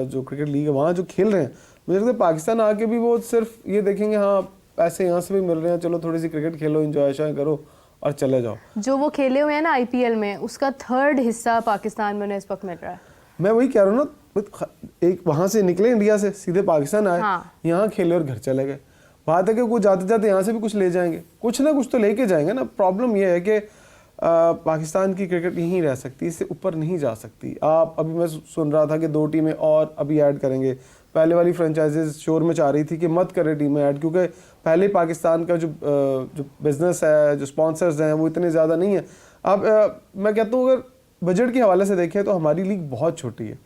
जो क्रिकेट लीग है वहाँ जो खेल रहे हैं, मुझे लगता है पाकिस्तान आके भी वो सिर्फ ये देखेंगे हाँ पैसे यहाँ से भी मिल रहे हैं, चलो थोड़ी सी क्रिकेट खेलो, एंजॉय करो और चले जाओ। जो वो खेले हुए हैं ना आईपीएल में, उसका 3rd हिस्सा पाकिस्तान में उन्हें इस वक्त मिल रहा है। मैं वही कह रहा हूँ ना, एक वहाँ से निकले इंडिया से सीधे पाकिस्तान आए, हाँ। यहाँ खेले और घर चले गए। बात है कि वो जाते जाते यहाँ से भी कुछ ले जाएंगे, कुछ ना कुछ तो लेके जाएंगे ना। प्रॉब्लम ये है कि पाकिस्तान की क्रिकेट यहीं रह सकती, इससे ऊपर नहीं जा सकती। आप अभी मैं सुन रहा था कि 2 टीमें और अभी ऐड करेंगे। पहले वाली फ्रेंचाइजेज शोर में चाह रही थी कि मत करें टीमें ऐड, क्योंकि पहले पाकिस्तान का जो बिजनेस है, जो स्पॉन्सर्स हैं, वो इतने ज़्यादा नहीं है। अब मैं कहता हूँ अगर बजट के हवाले से देखें तो हमारी लीग बहुत छोटी है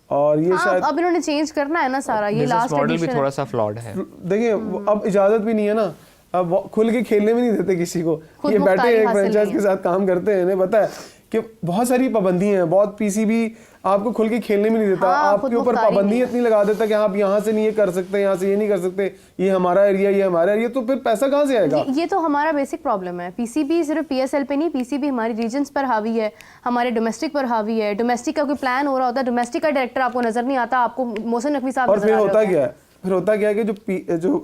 और ये शायद अब इन्होंने चेंज करना है ना सारा, ये लास्ट मॉडल भी थोड़ा सा फ्लॉड है। देखिए अब इजाजत भी नहीं है ना, अब खुल के खेलने भी नहीं देते किसी को। ये बैठे एक फ्रेंचाइज के साथ काम करते हैं, इन्हें पता है कि बहुत सारी पाबंदी हैं, बहुत पीसीबी आपको खुल के खेलने में नहीं देता। हाँ, आपके ऊपर पाबंदी इतनी लगा देता कि आप यहाँ से नहीं ये कर सकते, यहाँ से ये नहीं कर सकते, ये हमारा एरिया, ये हमारा एरिया, तो फिर पैसा कहाँ से आएगा? ये तो हमारा बेसिक प्रॉब्लम है। पीसीबी सिर्फ पीएसएल पे नहीं, पीसीबी हमारे रीजन्स पर हावी है, हमारे डोमेस्टिक पर हावी है। डोमेस्टिक का कोई प्लान हो रहा होता है, डोमेस्टिक का डायरेक्टर आपको नजर नहीं आता, आपको मोहसिन नकवी साहब और नजर फिर आ रहे होता होते क्या हैं। है, फिर होता क्या है कि जो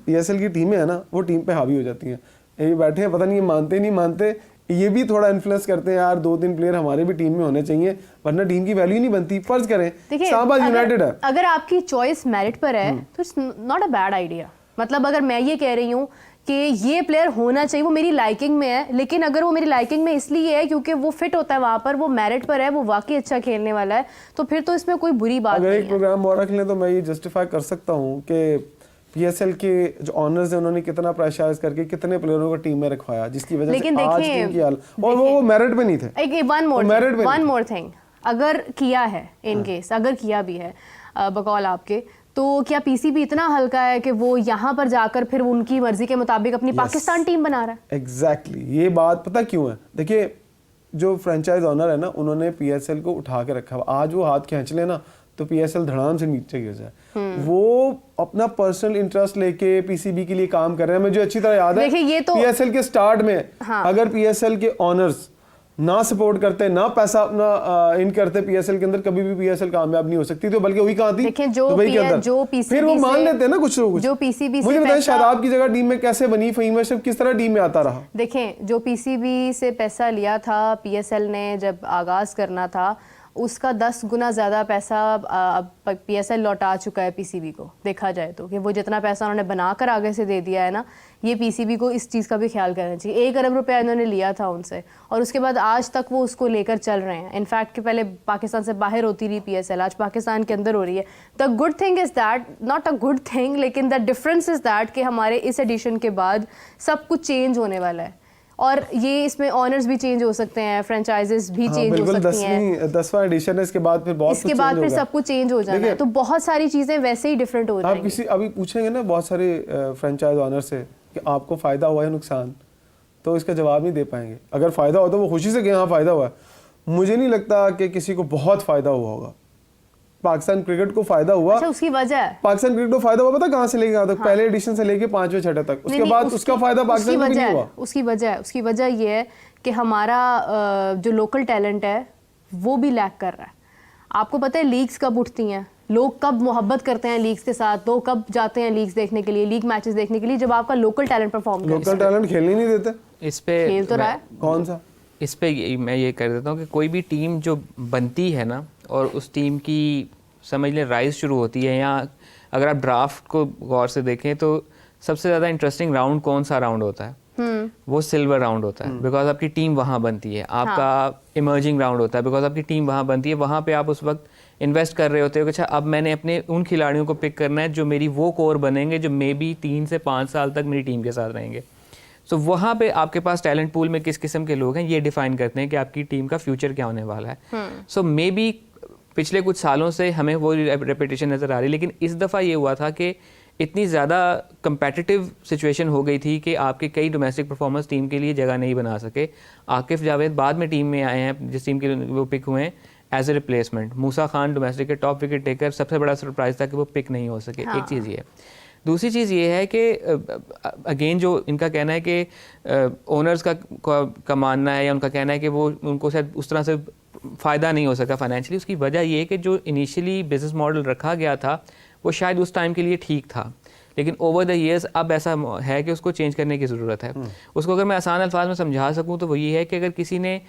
पीएसएल की टीमें है ना, वो टीम पे हावी हो जाती हैं। ये बैठे हैं, पता नहीं ये मानते नहीं मानते, ये भी थोड़ा इन्फ्लुएंस करते हैं यार, 2-3 प्लेयर हमारे भी टीम में होने चाहिए, वरना टीम की वैल्यू नहीं बनती। फर्ज करें शाहबाज यूनाइटेड है, अगर आपकी चॉइस मेरिट पर है तो it's not a bad idea. मतलब अगर मैं ये कह रही हूँ कि ये प्लेयर होना चाहिए, वो मेरी लाइकिंग में है, लेकिन अगर वो मेरी लाइकिंग में इसलिए है क्योंकि वो फिट होता है वहां पर, वो मेरिट पर है, वो वाकई अच्छा खेलने वाला है, तो फिर तो इसमें कोई बुरी बात अगर नहीं एक है। प्रोग्राम और रख लें तो मैं ये जस्टिफाई कर सकता हूँ कि पीएसएल के जो ऑनर्स हैं उन्होंने कितना प्रेशराइज करके कितने प्लेयरों को टीम में रखवाया, जिसकी वजह से आज टीम की हालत, और वो मेरिट पे नहीं थे। वन मोर थिंग, अगर किया है इन केस, अगर किया भी है बकौल आपके, तो क्या पीसीबी इतना हल्का है कि वो यहाँ पर जाकर फिर उनकी मर्जी के मुताबिक अपनी पाकिस्तान टीम बना रहा है? एग्जैक्टली ये बात पता क्यों है? देखिए जो फ्रेंचाइज ऑनर है ना, उन्होंने पीएसएल को उठा के रखा, आज वो हाथ खींच लेना तो पीएसएल धड़ाम से नीचे गिर जाए। वो अपना पर्सनल इंटरेस्ट लेके पीसीबी के लिए काम कर रहे हैं। मुझे अच्छी तरह याद है, ये तो पीएसएल के स्टार्ट में अगर पीएसएल के ऑनर्स ना सपोर्ट करते, ना पैसा अपना इन करते पीएसएल के अंदर, कभी भी पीएसएल कामयाब नहीं हो सकती। तो बल्कि वही कहाँ थी, दुबई के अंदर। फिर वो मान लेते हैं ना कुछ लोग। जो पीसीबी मुझे बताएं शादाब की जगह टीम में कैसे बनी, फहीम अशरफ किस तरह टीम में आता रहा? देखें, जो पीसीबी से पैसा लिया था पीएसएल ने जब आगाज करना था, उसका 10 गुना ज़्यादा पैसा अब पीएसएल लौटा चुका है पीसीबी को। देखा जाए तो कि वो जितना पैसा उन्होंने बनाकर आगे से दे दिया है ना, ये पीसीबी को इस चीज़ का भी ख्याल करना चाहिए। 1 अरब रुपया इन्होंने लिया था उनसे और उसके बाद आज तक वो उसको लेकर चल रहे हैं। इनफैक्ट कि पहले पाकिस्तान से बाहर होती रही पीएसएल, आज पाकिस्तान के अंदर हो रही है। The good thing is that, not a good thing, लेकिन द डिफरेंस इज़ दैट कि हमारे इस एडिशन के बाद सब कुछ चेंज होने वाला है और ये इसमें ऑनर्स भी चेंज हो सकते हैं, फ्रेंचाइजेस भी चेंज हो सकती हैं। 10वां एडिशन है, इसके बाद फिर बहुत इसके बाद फिर सब कुछ चेंज हो जाना है, तो बहुत सारी चीजें वैसे ही डिफरेंट हो जाएंगी। आप किसी अभी पूछेंगे ना बहुत सारे फ्रेंचाइज ऑनर से कि आपको फायदा हुआ है नुकसान, तो इसका जवाब नहीं दे पाएंगे। अगर फायदा हो तो वो खुशी से कहें हाँ फायदा हुआ है। मुझे नहीं लगता कि किसी को बहुत फायदा हुआ होगा। पाकिस्तान क्रिकेट को फायदा हुआ, अच्छा उसकी वजह है, पाकिस्तान क्रिकेट को फायदा हुआ पता कहाँ से लेके कहाँ तक? पहले एडिशन से लेके 5वें 6ठे तक, उसके बाद उसका फायदा पाकिस्तान को नहीं हुआ। उसकी वजह ये है कि हमारा जो लोकल टैलेंट है वो भी लैक कर रहा है। आपको पता है लीग्स कब उठती हैं, लोग कब मोहब्बत करते हैं लीग्स के साथ, लोग कब जाते हैं लीग्स देखने के लिए, लीग मैचेस देखने के लिए, जब आपका लोकल टैलेंट परफॉर्म करे। लोकल टैलेंट खेलने नहीं देते। इस पे खेल तो रहा है, कौन सा? इस पे मैं ये कर देता हूँ कि कोई भी टीम जो बनती है ना और उस टीम की समझ लें राइज शुरू होती है, या अगर आप ड्राफ्ट को गौर से देखें तो सबसे ज़्यादा इंटरेस्टिंग राउंड कौन सा राउंड होता है? वो सिल्वर राउंड होता है, बिकॉज आपकी टीम वहाँ बनती है। आपका इमर्जिंग राउंड होता है बिकॉज आपकी टीम वहाँ बनती है। वहाँ पे आप उस वक्त इन्वेस्ट कर रहे होते हो कि अच्छा अब मैंने अपने उन खिलाड़ियों को पिक करना है जो मेरी वो कोर बनेंगे जो मे बी 3 से 5 साल तक मेरी टीम के साथ रहेंगे। सो वहाँ पे आपके पास टैलेंट पूल में किस किस्म के लोग हैं ये डिफाइन करते हैं कि आपकी टीम का फ्यूचर क्या होने वाला है। सो मे बी पिछले कुछ सालों से हमें वो रेपिटेशन नज़र आ रही है, लेकिन इस दफ़ा ये हुआ था कि इतनी ज़्यादा कंपेटिटिव सिचुएशन हो गई थी कि आपके कई डोमेस्टिक परफॉर्मर्स टीम के लिए जगह नहीं बना सके। आकिफ जावेद बाद में टीम में आए हैं, जिस टीम के लिए वो पिक हुए हैं as a replacement. Musa Khan domestic के टॉप विकेट टेकर, सबसे बड़ा सरप्राइज था कि वो पिक नहीं हो सके। एक चीज़ ये। दूसरी चीज़ ये है कि अगेन जो इनका कहना है कि ओनर्स का मानना है या उनका कहना है कि वो उनको शायद उस तरह से फ़ायदा नहीं हो सका फाइनेंशियली, उसकी वजह ये है कि जो इनिशियली बिजनेस मॉडल रखा गया था वो शायद उस टाइम के लिए ठीक था, लेकिन ओवर द ईयर्स अब ऐसा है कि उसको चेंज करने की ज़रूरत है। उसको अगर मैं आसान अल्फाज में समझा सकूँ तो वो ये है कि अगर किसी ने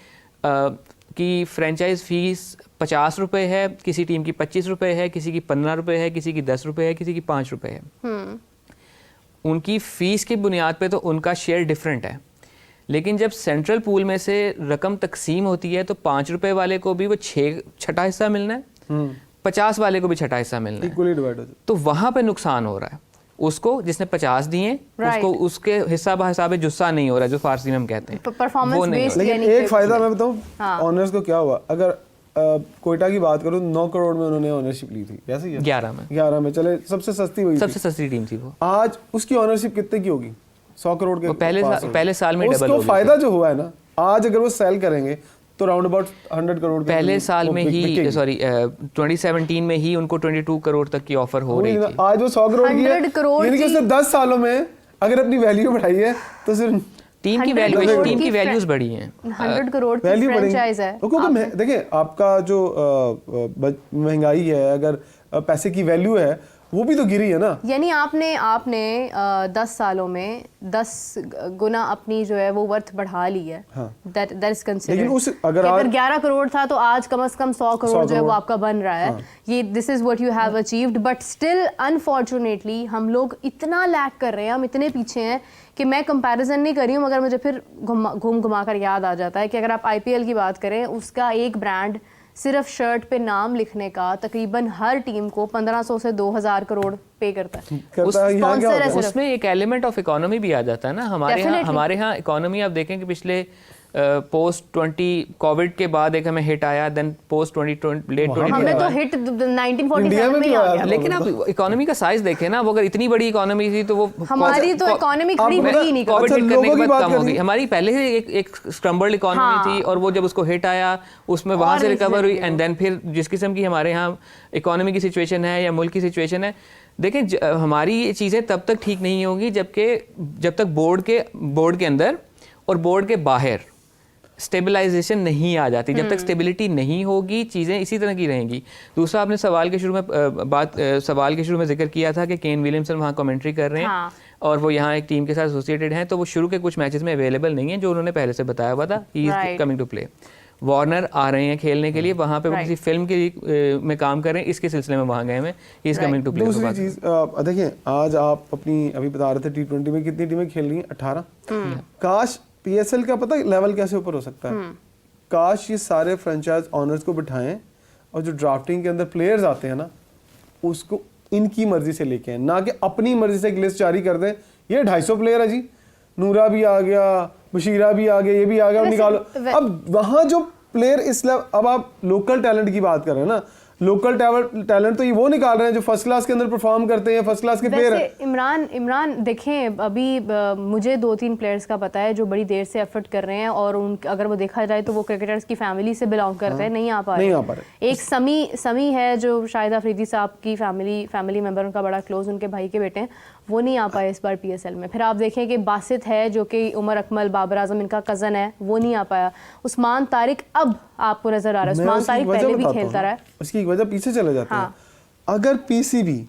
की फ्रेंचाइज फ़ीस 50 रुपये है, किसी टीम की 25 रुपये है, किसी की 15 रुपये है, किसी की 10 रुपये है, किसी की 5 रुपये है, उनकी फ़ीस की बुनियाद पे तो उनका शेयर डिफरेंट है। लेकिन जब सेंट्रल पूल में से रकम तकसीम होती है तो 5 रुपये वाले को भी वो छठा हिस्सा मिलना है, 50 वाले को भी छठा हिस्सा मिलना है, इक्वली डिवाइड हो जाए। तो वहाँ पे नुकसान हो रहा है। उसको जिसने 50 दिए उसको उसके हिसाब जुस्सा नहीं हो रहा, जो फारसी में हम कहते हैं परफॉर्मेंस बेस्ड। लेकिन एक फायदा मैं बताऊं, ऑनर्स को क्या हुआ, अगर कोयटा की बात करूं 9 करोड़ में उन्होंने ऑनरशिप ली थी, कैसे ही 11 में चले, सबसे सस्ती हुई, सबसे सस्ती टीम थी वो। आज उसकी ऑनरशिप कितने की होगी? 100 करोड़ के पहले साल में डबल उसको फायदा जो हुआ है ना, आज अगर वो सेल करेंगे तो राउंड अबाउट 100 करोड़ पहले साल में ही, सॉरी 2017 में ही उनको 22 करोड़ तक की ऑफर हो रही थी। आज वो 100 करोड़ की है, यानी कि उसने 10 सालों में अगर अपनी वैल्यू बढ़ाई है तो सिर्फ टीम की वैल्यूज बढ़ी हैं। 100 करोड़ की फ्रेंचाइज है। क्योंकि देखिए आपका जो महंगाई है, अगर पैसे की वैल्यू है वो भी तो गिरी है ना। यानी आपने 10 सालों में 10 गुना अपनी जो है वो वर्थ बढ़ा ली है। That is considered. लेकिन उस अगर 11 करोड़ था तो आज कम से कम 100 करोड़ जो है वो आपका बन रहा है। ये this is what you have achieved, but still unfortunately हम लोग इतना लैक कर रहे हैं, हम इतने पीछे हैं कि मैं कंपैरिजन नहीं कर रही हूँ, मगर मुझे फिर घुमा कर याद आ जाता है कि अगर आप IPL की बात करें, उसका एक ब्रांड सिर्फ शर्ट पे नाम लिखने का तकरीबन हर टीम को 1500 से 2000 करोड़ पे करता है। उसमें एक एलिमेंट ऑफ इकोनॉमी भी आ जाता है ना। हमारे यहाँ इकोनॉमी आप देखें कि पिछले पोस्ट 20 कोविड के बाद एक हमें हिट आया, देन पोस्ट 2020 लेट 20 हमें तो हिट 1947 में आ गया। लेकिन आप इकोनॉमी का साइज देखें ना, वो अगर इतनी बड़ी इकोनॉमी थी तो वो हमारी तो इकोनॉमी खड़ी हुई ही नहीं। कोविड हिट करने के बाद कम होगी। हमारी पहले से एक स्क्रम्बल्ड इकोनॉमी थी, और वो जब उसको हिट आया उसमें वहां से रिकवर हुई, एंड देन फिर जिस किस्म की हमारे यहाँ इकोनॉमी की सिचुएशन है या मुल्क की सिचुएशन है, देखें हमारी ये चीज़ें तब तक ठीक नहीं होगी जब तक बोर्ड के अंदर और बोर्ड के बाहर स्टेबलाइजेशन नहीं आ जाती। जब तक स्टेबिलिटी नहीं होगी चीज़ें इसी तरह की रहेंगी। दूसरा, आपने सवाल के शुरू में जिक्र किया था कि केन विलियमसन वहाँ कमेंट्री कर रहे हैं और वो यहाँ एक टीम के साथ एसोसिएटेड हैं, तो वो शुरू के कुछ मैचेस में अवेलेबल नहीं है, जो उन्होंने पहले से बताया हुआ था। He is coming to play. Warner आ रहे हैं खेलने के लिए, वहाँ पे वो किसी फिल्म के में काम कर रहे हैं, इसके सिलसिले में वहाँ गए हैं। He is coming to play. दूसरी चीज़ देखिए, आज आप अपनी अभी बता रहे थे T20 में कितनी टीमें खेल रही हैं? 18। काश PSL का पता लेवल कैसे ऊपर हो सकता है। काश ये सारे फ्रेंचाइज ऑनर्स को बिठाएं और जो ड्राफ्टिंग के अंदर प्लेयर्स आते हैं ना, उसको इनकी मर्जी से लेके आए, ना कि अपनी मर्जी से एक लिस्ट जारी कर दें। ये 250 प्लेयर है जी, नूरा भी आ गया, बशीरा भी आ गया, ये भी आ गया, अब निकालो। अब वहाँ जो प्लेयर इस लेवल, अब आप लोकल टैलेंट की बात कर रहे हैं ना, लोकल टैलेंट तो ये वो निकाल रहे हैं जो फर्स्ट क्लास के अंदर परफॉर्म करते हैं, फर्स्ट क्लास के प्लेयर हैं। इमरान देखें, अभी मुझे 2-3 प्लेयर्स का पता है जो बड़ी देर से एफर्ट कर रहे हैं, और अगर वो देखा जाए तो वो क्रिकेटर्स की फैमिली से बिलोंग करते हैं, नहीं आ पा रहे। एक समी है जो शाहिद अफरीदी साहब की फैमिली मेंबर, उनका बड़ा क्लोज, उनके भाई के बेटे हैं, वो नहीं आ पाए इस बार PSL में। फिर आप देखें कि बासित है जो कि उमर अकमल बाबर आजम इनका कज़न है, वो नहीं आ पाया। उस्मान तारिक अब आपको नजर आ रहा है, उस्मान तारिक पहले भी खेलता रहा है। उसकी एक वजह पीछे चले जाते हैं। अगर PCB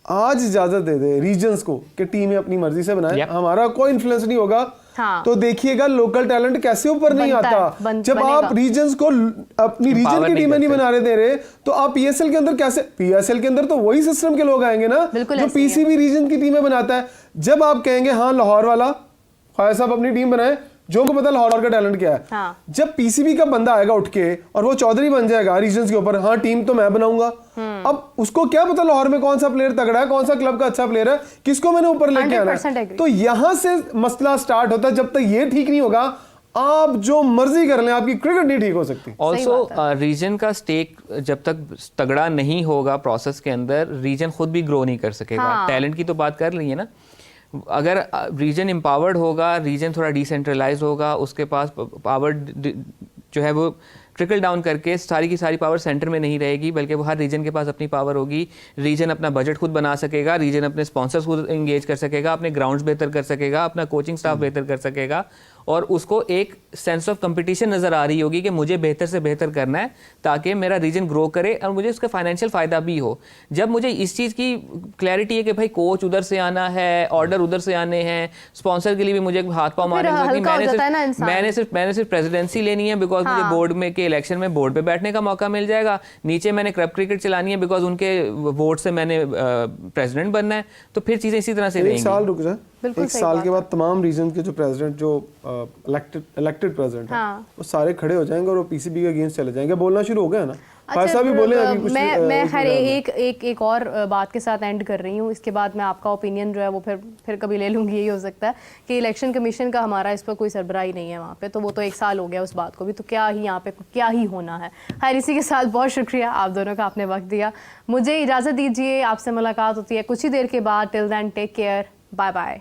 आज इजाजत दे दे रीजन्स को कि टीमें अपनी मर्जी से बनाएं, हमारा कोई इन्फ्लुएंस नहीं होगा, तो देखिएगा लोकल टैलेंट कैसे ऊपर नहीं आता। जब आप रीजन्स को अपनी रीजन की टीमें नहीं बना दे रहे, तो आप PSL के अंदर कैसे? PSL के अंदर तो वही सिस्टम के लोग आएंगे ना जो PCB रीजन की टीमें बनाता है। जब आप कहेंगे हाँ लाहौर वाला ख्वाजा साहब अपनी टीम बनाए, जो को पता लाहौर का टैलेंट क्या है, जब PCB का बंदा आएगा उठ के और वो चौधरी बन जाएगा रीजन्स के ऊपर, हाँ टीम तो मैं बनाऊंगा। अब उसको क्या पता लाहौर में कौन सा प्लेयर तगड़ा है, कौन सा क्लब का अच्छा प्लेयर है, किसको मैंने ऊपर लेके आना है। तो यहां से मसला स्टार्ट होता है। जब तक ये ठीक नहीं होगा, आप जो मर्जी कर लें, आपकी क्रिकेट नहीं ठीक हो सकती। ऑल्सो रीजन का स्टेक जब तक तगड़ा नहीं होगा प्रोसेस के अंदर, रीजन खुद भी ग्रो नहीं कर सकेगा। टैलेंट की तो बात कर रही है ना, अगर रीजन एम्पावर्ड होगा, रीजन थोड़ा डिसेंट्रलाइज होगा, उसके पास पावर जो है वो ट्रिकल डाउन करके सारी की सारी पावर सेंटर में नहीं रहेगी, बल्कि वो हर रीजन के पास अपनी पावर होगी। रीजन अपना बजट खुद बना सकेगा, रीजन अपने स्पॉन्सर्स खुद इंगेज कर सकेगा, अपने ग्राउंड्स बेहतर कर सकेगा, अपना कोचिंग स्टाफ बेहतर कर सकेगा, और उसको एक सेंस ऑफ कंपटीशन नज़र आ रही होगी कि मुझे बेहतर से बेहतर करना है ताकि मेरा रीजन ग्रो करे और मुझे उसका फाइनेंशियल फ़ायदा भी हो। जब मुझे इस चीज़ की क्लैरिटी है कि भाई कोच उधर से आना है, ऑर्डर उधर से आने हैं, स्पॉन्सर के लिए भी मुझे हाथ पाँव मारने मैंने सिर्फ प्रेसिडेंसी लेनी है बिकॉज मुझे बोर्ड में के इलेक्शन में बोर्ड पे बैठने का मौका मिल जाएगा, नीचे मैंने क्लब क्रिकेट चलानी है बिकॉज उनके वोट से मैंने प्रेसिडेंट बनना है, तो फिर चीज़ें इसी तरह से रहेंगी। एक साल रुक जाए, एक साल के बाद तमाम रीजन के जो प्रेसिडेंट जो इलेक्टेड प्रेसिडेंट हैं वो सारे खड़े हो जाएंगे और वो पीसीबी के अगेंस्ट चले जाएंगे। बोलना शुरू हो गया ना, अच्छा, भी बोले अभी कुछ मैं हर एक और बात के साथ एंड कर रही हूँ, इसके बाद मैं आपका ओपिनियन जो है वो फिर कभी ले लूँगी। यही हो सकता है कि इलेक्शन कमीशन का हमारा इस पर कोई सरबराही नहीं है वहाँ पे, तो वो तो 1 साल हो गया उस बात को भी, तो क्या ही यहाँ पे क्या ही होना है। खैर, इसी के साथ बहुत शुक्रिया आप दोनों का, आपने वक्त दिया। मुझे इजाज़त दीजिए, आपसे मुलाकात होती है कुछ ही देर के बाद। Till then take care, bye bye.